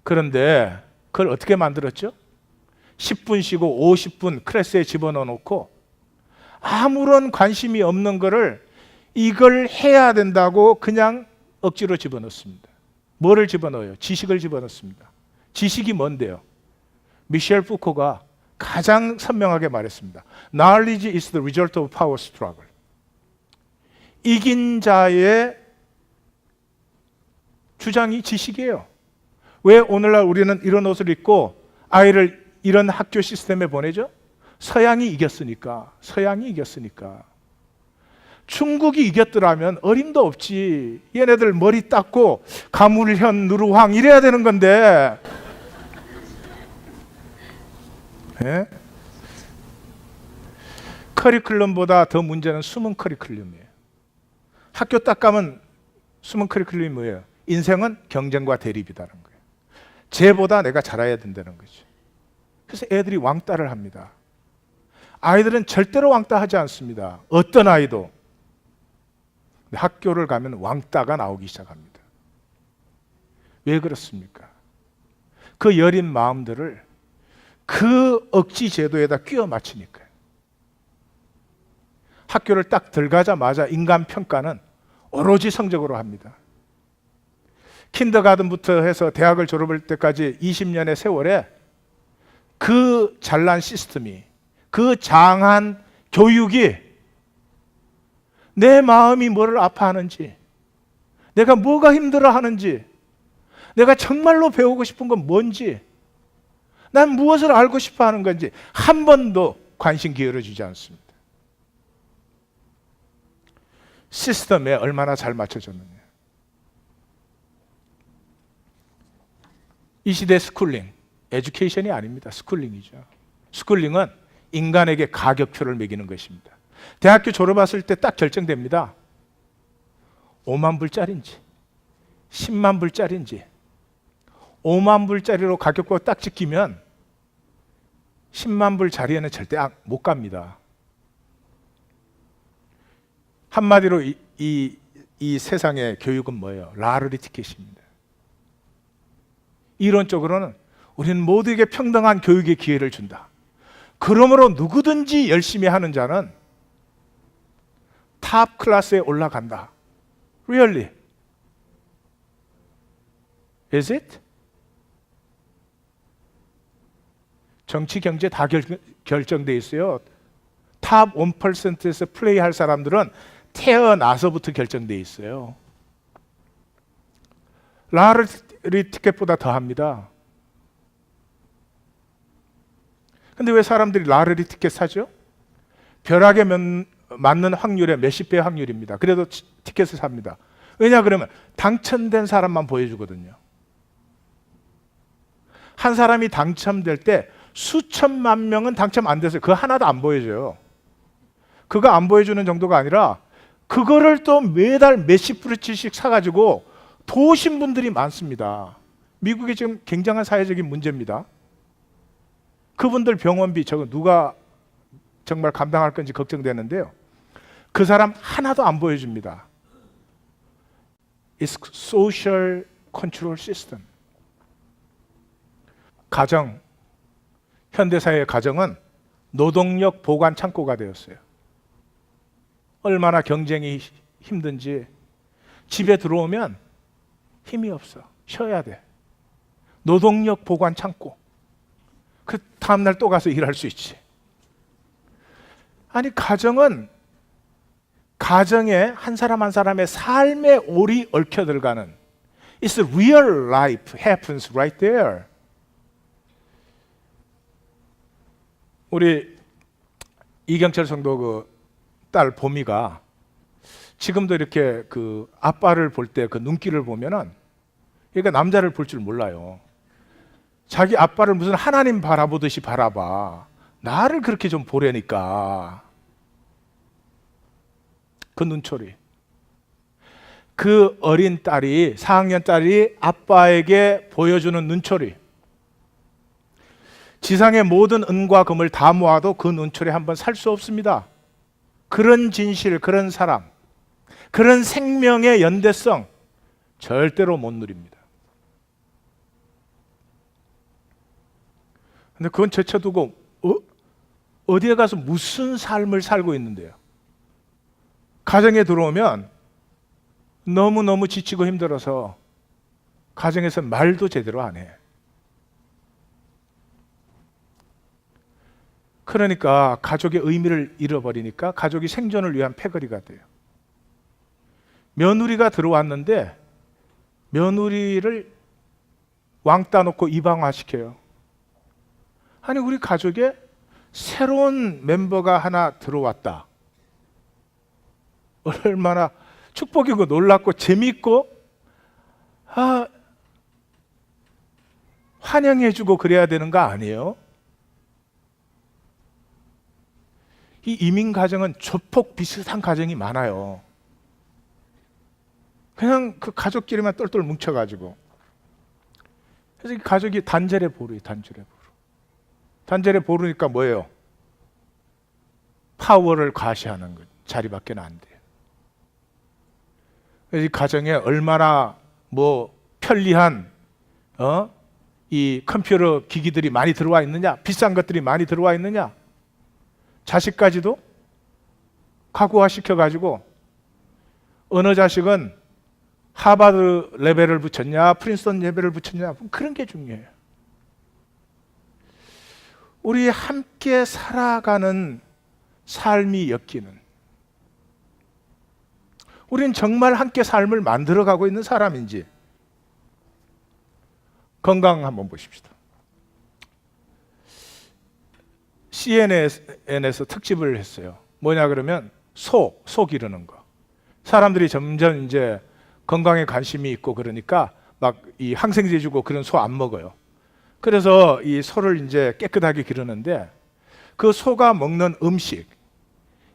A: 그런데 그걸 어떻게 만들었죠? 10분 쉬고 50분 클래스에 집어넣어 놓고 아무런 관심이 없는 거를 이걸 해야 된다고 그냥 억지로 집어넣습니다. 뭐를 집어넣어요? 지식을 집어넣습니다. 지식이 뭔데요? 미셸 푸코가 가장 선명하게 말했습니다. Knowledge is the result of power struggle. 이긴 자의 주장이 지식이에요. 왜 오늘날 우리는 이런 옷을 입고 아이를 이런 학교 시스템에 보내죠? 서양이 이겼으니까. 서양이 이겼으니까. 중국이 이겼더라면 어림도 없지. 얘네들 머리 닦고 가물현 누르황 이래야 되는 건데. 예? 커리큘럼보다 더 문제는 숨은 커리큘럼이에요. 학교 딱 가면 숨은 커리큘럼이 뭐예요? 인생은 경쟁과 대립이다는 거예요. 쟤보다 내가 잘해야 된다는 거죠. 그래서 애들이 왕따를 합니다. 아이들은 절대로 왕따하지 않습니다. 어떤 아이도. 학교를 가면 왕따가 나오기 시작합니다. 왜 그렇습니까? 그 여린 마음들을 그 억지 제도에다 끼워 맞추니까요. 학교를 딱 들어가자마자 인간 평가는 오로지 성적으로 합니다. 킨더가든부터 해서 대학을 졸업할 때까지 20년의 세월에 그 잘난 시스템이, 그 장한 교육이 내 마음이 뭐를 아파하는지, 내가 뭐가 힘들어하는지, 내가 정말로 배우고 싶은 건 뭔지, 난 무엇을 알고 싶어 하는 건지 한 번도 관심 기울여주지 않습니다. 시스템에 얼마나 잘 맞춰졌느냐. 이 시대 스쿨링, 에듀케이션이 아닙니다. 스쿨링이죠. 스쿨링은 인간에게 가격표를 매기는 것입니다. 대학교 졸업했을 때 딱 결정됩니다. 5만 불짜리인지 10만 불짜리인지 5만 불짜리로 가격표 딱 찍히면 10만 불 자리에는 절대 못 갑니다. 한마디로 이 세상의 교육은 뭐예요? 라르리 티켓입니다. 이론적으로는 우리는 모두에게 평등한 교육의 기회를 준다. 그러므로 누구든지 열심히 하는 자는 탑 클래스에 올라간다. Really? Is it? 정치, 경제 다 결정돼 있어요. 탑 1%에서 플레이할 사람들은 태어나서부터 결정돼 있어요. 라르리 티켓보다 더합니다. 근데 왜 사람들이 라르리 티켓 사죠? 벼락에 맞는 확률의 몇십 배 확률입니다. 그래도 티켓을 삽니다. 왜냐 그러면 당첨된 사람만 보여주거든요. 한 사람이 당첨될 때 수천만 명은 당첨 안 돼서 그거 하나도 안 보여줘요. 그거 안 보여주는 정도가 아니라 그거를 또 매달 몇십 불어치씩 사가지고 도우신 분들이 많습니다. 미국이 지금 굉장한 사회적인 문제입니다. 그분들 병원비 저거 누가 정말 감당할 건지 걱정되는데요. 그 사람 하나도 안 보여줍니다. It's social control system. 가정, 현대사회의 가정은 노동력 보관 창고가 되었어요. 얼마나 경쟁이 힘든지 집에 들어오면 힘이 없어. 쉬어야 돼. 노동력 보관 창고. 그 다음날 또 가서 일할 수 있지. 아니 가정에 한 사람 한 사람의 삶의 올이 얽혀 들어가는 It's real life happens right there. 우리 이경철 성도 그 딸 보미가 지금도 이렇게 그 아빠를 볼 때 그 눈길을 보면은 그러니까 남자를 볼 줄 몰라요. 자기 아빠를 무슨 하나님 바라보듯이 바라봐. 나를 그렇게 좀 보려니까. 그 눈초리. 그 어린 딸이 4학년 딸이 아빠에게 보여주는 눈초리. 지상의 모든 은과 금을 다 모아도 그 눈초리 한번 살 수 없습니다. 그런 진실, 그런 사랑, 그런 생명의 연대성 절대로 못 누립니다. 근데 그건 제쳐두고 어디에 가서 무슨 삶을 살고 있는데요? 가정에 들어오면 너무너무 지치고 힘들어서 가정에서 말도 제대로 안 해. 그러니까 가족의 의미를 잃어버리니까 가족이 생존을 위한 패거리가 돼요. 며느리가 들어왔는데 며느리를 왕따 놓고 이방화시켜요. 아니 우리 가족에 새로운 멤버가 하나 들어왔다. 얼마나 축복이고 놀랍고 재밌고 환영해주고 그래야 되는 거 아니에요? 이 이민 가정은 조폭 비슷한 가정이 많아요. 그냥 그 가족끼리만 똘똘 뭉쳐가지고. 그래서 이 가족이 단절에 보루요, 단절에 보루. 단절에 보루니까 뭐예요? 파워를 과시하는 것, 자리밖에 안 돼요. 그래서 이 가정에 얼마나 편리한 이 컴퓨터 기기들이 많이 들어와 있느냐, 비싼 것들이 많이 들어와 있느냐. 자식까지도 과구화 시켜가지고 어느 자식은 하버드 레벨을 붙였냐 프린스턴 레벨을 붙였냐 그런 게 중요해요. 우리 함께 살아가는 삶이 엮이는 우린 정말 함께 삶을 만들어가고 있는 사람인지 건강 한번 보십시다. CNN에서 특집을 했어요. 뭐냐 그러면 소 기르는 거. 사람들이 점점 이제 건강에 관심이 있고 그러니까 막 이 항생제 주고 그런 소 안 먹어요. 그래서 이 소를 이제 깨끗하게 기르는데 그 소가 먹는 음식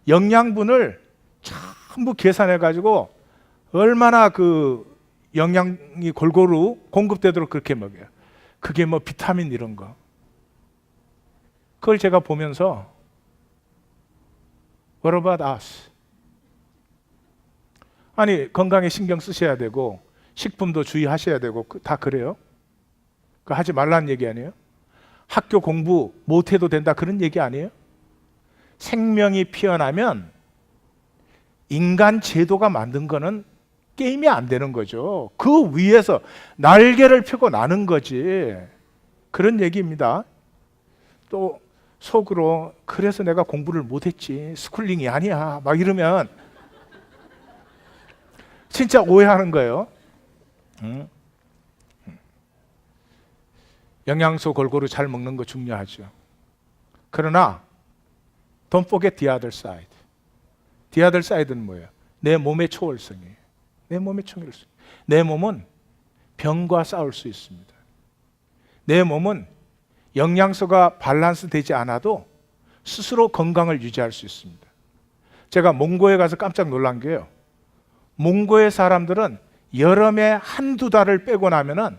A: 영양분을 전부 계산해 가지고 얼마나 그 영양이 골고루 공급되도록 그렇게 먹여요. 그게 뭐 비타민 이런 거. 그걸 제가 보면서 What about us? 아니 건강에 신경 쓰셔야 되고 식품도 주의하셔야 되고 다 그래요? 그 하지 말라는 얘기 아니에요? 학교 공부 못해도 된다 그런 얘기 아니에요? 생명이 피어나면 인간 제도가 만든 거는 게임이 안 되는 거죠. 그 위에서 날개를 펴고 나는 거지. 그런 얘기입니다. 또 속으로 그래서 내가 공부를 못했지 스쿨링이 아니야 막 이러면 진짜 오해하는 거예요. 영양소 골고루 잘 먹는 거 중요하죠. 그러나 don't forget the other side. The other side는 뭐예요? 내 몸의 초월성이에요. 내 몸의 초월성. 내 몸은 병과 싸울 수 있습니다. 내 몸은 영양소가 밸런스 되지 않아도 스스로 건강을 유지할 수 있습니다. 제가 몽고에 가서 깜짝 놀란 게요. 몽고의 사람들은 여름에 한두 달을 빼고 나면은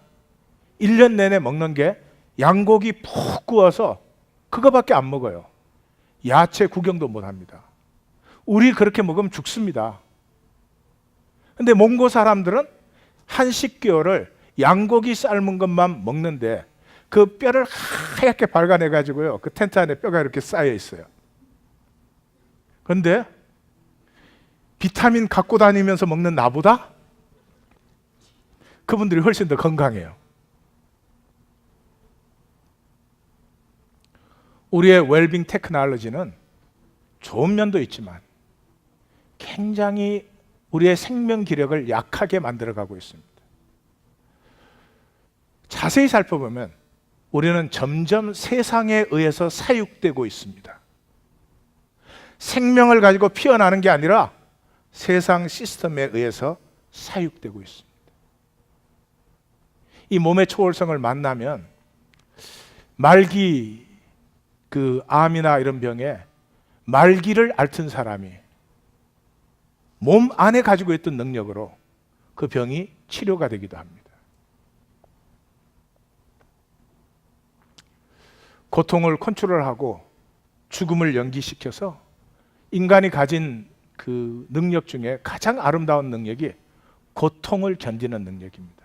A: 1년 내내 먹는 게 양고기 푹 구워서 그거밖에 안 먹어요. 야채 구경도 못 합니다. 우리 그렇게 먹으면 죽습니다. 근데 몽고 사람들은 한 10개월을 양고기 삶은 것만 먹는데 그 뼈를 하얗게 발간해 가지고요. 그 텐트 안에 뼈가 이렇게 쌓여 있어요. 그런데 비타민 갖고 다니면서 먹는 나보다 그분들이 훨씬 더 건강해요. 우리의 웰빙 테크놀로지는 좋은 면도 있지만 굉장히 우리의 생명 기력을 약하게 만들어가고 있습니다. 자세히 살펴보면 우리는 점점 세상에 의해서 사육되고 있습니다. 생명을 가지고 피어나는 게 아니라 세상 시스템에 의해서 사육되고 있습니다. 이 몸의 초월성을 만나면 말기 그 암이나 이런 병에 말기를 앓던 사람이 몸 안에 가지고 있던 능력으로 그 병이 치료가 되기도 합니다. 고통을 컨트롤하고 죽음을 연기시켜서 인간이 가진 그 능력 중에 가장 아름다운 능력이 고통을 견디는 능력입니다.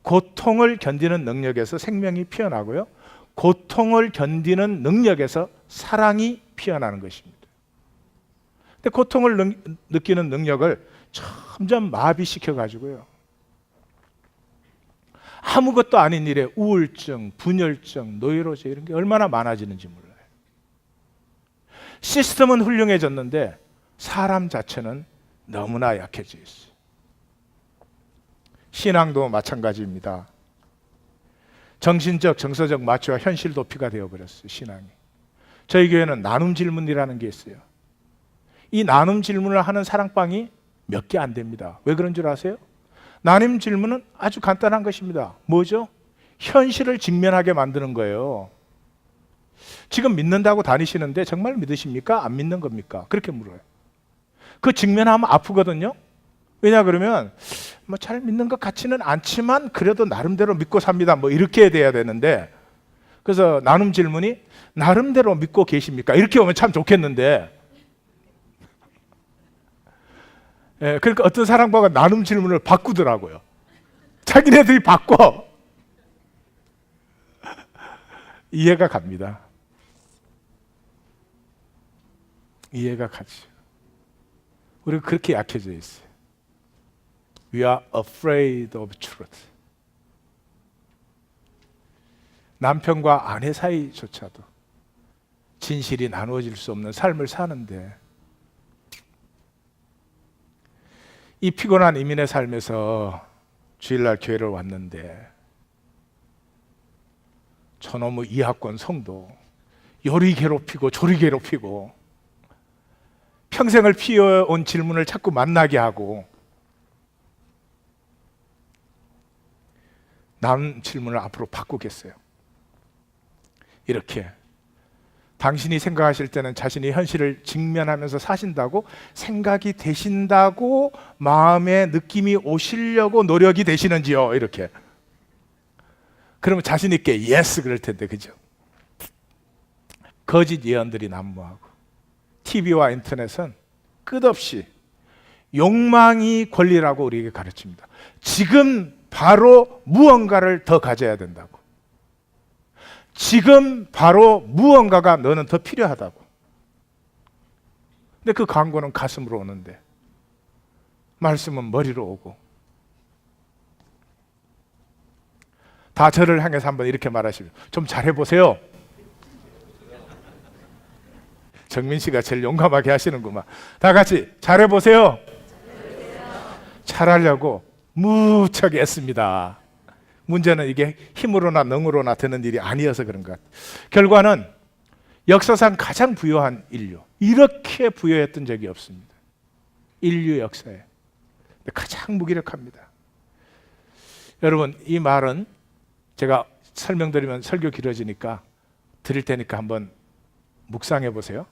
A: 고통을 견디는 능력에서 생명이 피어나고요. 고통을 견디는 능력에서 사랑이 피어나는 것입니다. 근데 고통을 느끼는 능력을 점점 마비시켜 가지고요. 아무것도 아닌 일에 우울증, 분열증, 노이로제 이런 게 얼마나 많아지는지 몰라요. 시스템은 훌륭해졌는데 사람 자체는 너무나 약해져 있어요. 신앙도 마찬가지입니다. 정신적, 정서적 마취와 현실 도피가 되어버렸어요. 신앙이. 저희 교회는 나눔 질문이라는 게 있어요. 이 나눔 질문을 하는 사랑방이 몇 개 안 됩니다. 왜 그런 줄 아세요? 나눔 질문은 아주 간단한 것입니다. 뭐죠? 현실을 직면하게 만드는 거예요. 지금 믿는다고 다니시는데 정말 믿으십니까? 안 믿는 겁니까? 그렇게 물어요. 그 직면하면 아프거든요. 왜냐 그러면 뭐 잘 믿는 것 같지는 않지만 그래도 나름대로 믿고 삽니다. 뭐 이렇게 돼야 되는데, 그래서 나눔 질문이 나름대로 믿고 계십니까? 이렇게 오면 참 좋겠는데, 예, 그러니까 어떤 사람과가 나눔 질문을 바꾸더라고요. 자기네들이 바꿔. 이해가 갑니다. 이해가 가죠. 우리가 그렇게 약해져 있어요. We are afraid of truth. 남편과 아내 사이조차도 진실이 나누어질 수 없는 삶을 사는데, 이 피곤한 이민의 삶에서 주일날 교회를 왔는데 저놈의 이학권 성도 요리 괴롭히고 조리 괴롭히고 평생을 피해온 질문을 자꾸 만나게 하고, 남 질문을 앞으로 바꾸겠어요. 이렇게 당신이 생각하실 때는 자신이 현실을 직면하면서 사신다고 생각이 되신다고 마음의 느낌이 오시려고 노력이 되시는지요? 이렇게. 그러면 자신 있게 예스 그럴 텐데, 그죠? 거짓 예언들이 난무하고 TV와 인터넷은 끝없이 욕망이 권리라고 우리에게 가르칩니다. 지금 바로 무언가를 더 가져야 된다고. 지금 바로 무언가가 너는 더 필요하다고. 근데 그 광고는 가슴으로 오는데 말씀은 머리로 오고. 다 저를 향해서 한번 이렇게 말하시면 좀 잘해보세요. 정민 씨가 제일 용감하게 하시는구만. 다 같이 잘해보세요. 잘하려고 무척 애씁니다. 문제는 이게 힘으로나 능으로나 되는 일이 아니어서 그런 것 같아요. 결과는 역사상 가장 부유한 인류, 이렇게 부유했던 적이 없습니다. 인류 역사에 가장 무기력합니다. 여러분, 이 말은 제가 설명드리면 설교 길어지니까 드릴 테니까 한번 묵상해 보세요.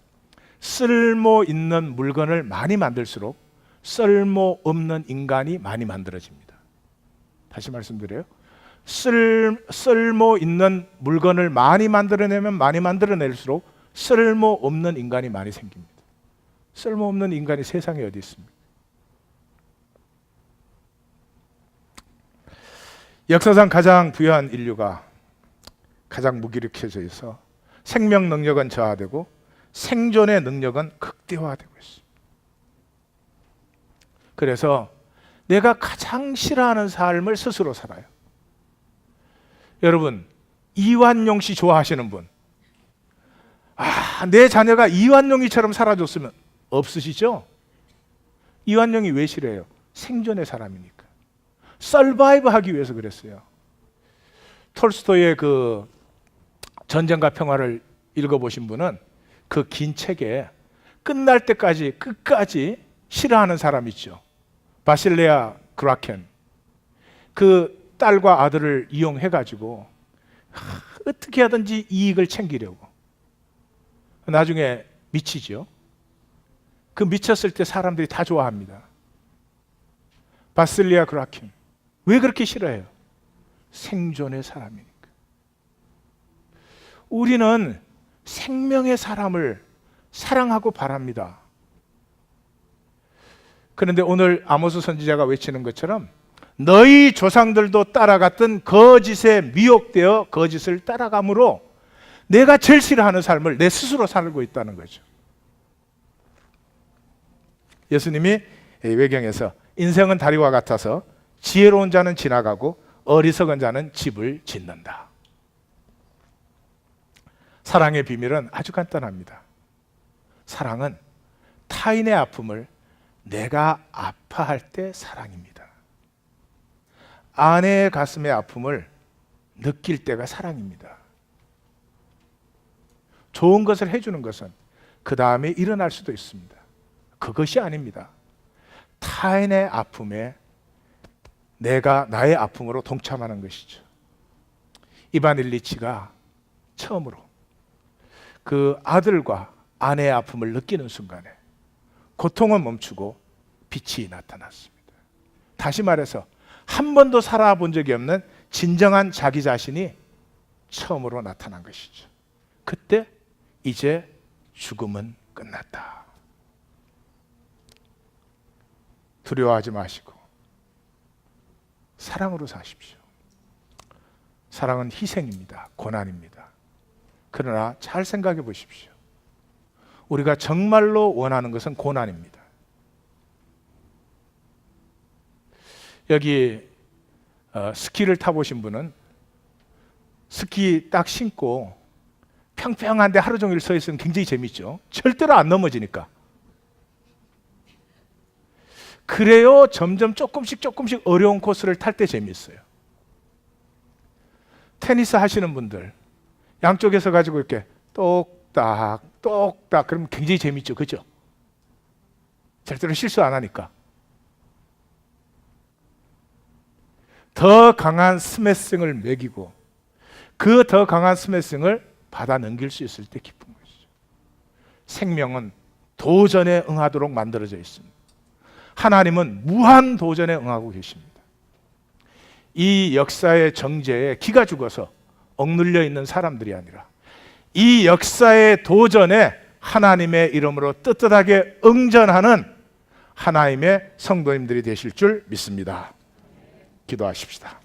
A: 쓸모 있는 물건을 많이 만들수록 쓸모 없는 인간이 많이 만들어집니다. 다시 말씀드려요. 쓸모 있는 물건을 많이 만들어내면 많이 만들어낼수록 쓸모 없는 인간이 많이 생깁니다. 쓸모 없는 인간이 세상에 어디 있습니까? 역사상 가장 부유한 인류가 가장 무기력해져 있어 생명 능력은 저하되고 생존의 능력은 극대화되고 있습니다. 그래서 내가 가장 싫어하는 삶을 스스로 살아요. 여러분, 이완용 씨 좋아하시는 분, 내 자녀가 이완용이처럼 살아줬으면 없으시죠? 이완용이 왜 싫어해요? 생존의 사람이니까. 서바이브 하기 위해서 그랬어요. 톨스토이의 그 전쟁과 평화를 읽어보신 분은 그 긴 책에 끝날 때까지 끝까지 싫어하는 사람 있죠. 바실레아 그라켄. 그 딸과 아들을 이용해가지고 어떻게 하든지 이익을 챙기려고. 나중에 미치죠. 그 미쳤을 때 사람들이 다 좋아합니다. 바실레아 그라켄. 왜 그렇게 싫어해요? 생존의 사람이니까. 우리는 생명의 사람을 사랑하고 바랍니다. 그런데 오늘 아모스 선지자가 외치는 것처럼 너희 조상들도 따라갔던 거짓에 미혹되어 거짓을 따라감으로 내가 제일 싫어하는 삶을 내 스스로 살고 있다는 거죠. 예수님이 외경에서 인생은 다리와 같아서 지혜로운 자는 지나가고 어리석은 자는 집을 짓는다. 사랑의 비밀은 아주 간단합니다. 사랑은 타인의 아픔을 내가 아파할 때 사랑입니다. 아내의 가슴의 아픔을 느낄 때가 사랑입니다. 좋은 것을 해주는 것은 그 다음에 일어날 수도 있습니다. 그것이 아닙니다. 타인의 아픔에 내가 나의 아픔으로 동참하는 것이죠. 이반 일리치가 처음으로 그 아들과 아내의 아픔을 느끼는 순간에 고통은 멈추고 빛이 나타났습니다. 다시 말해서 한 번도 살아본 적이 없는 진정한 자기 자신이 처음으로 나타난 것이죠. 그때 이제 죽음은 끝났다. 두려워하지 마시고 사랑으로 사십시오. 사랑은 희생입니다. 고난입니다. 그러나 잘 생각해 보십시오. 우리가 정말로 원하는 것은 고난입니다. 여기 스키를 타보신 분은 스키 딱 신고 평평한데 하루 종일 서 있으면 굉장히 재밌죠. 절대로 안 넘어지니까. 그래요. 점점 조금씩 어려운 코스를 탈 때 재밌어요. 테니스 하시는 분들 양쪽에서 가지고 이렇게 똑딱 그러면 굉장히 재밌죠. 그죠? 절대로 실수 안 하니까. 더 강한 스매싱을 매기고 그 더 강한 스매싱을 받아 넘길 수 있을 때 기쁜 것이죠. 생명은 도전에 응하도록 만들어져 있습니다. 하나님은 무한 도전에 응하고 계십니다. 이 역사의 정제에 기가 죽어서 억눌려 있는 사람들이 아니라 이 역사의 도전에 하나님의 이름으로 떳떳하게 응전하는 하나님의 성도님들이 되실 줄 믿습니다. 기도하십시다.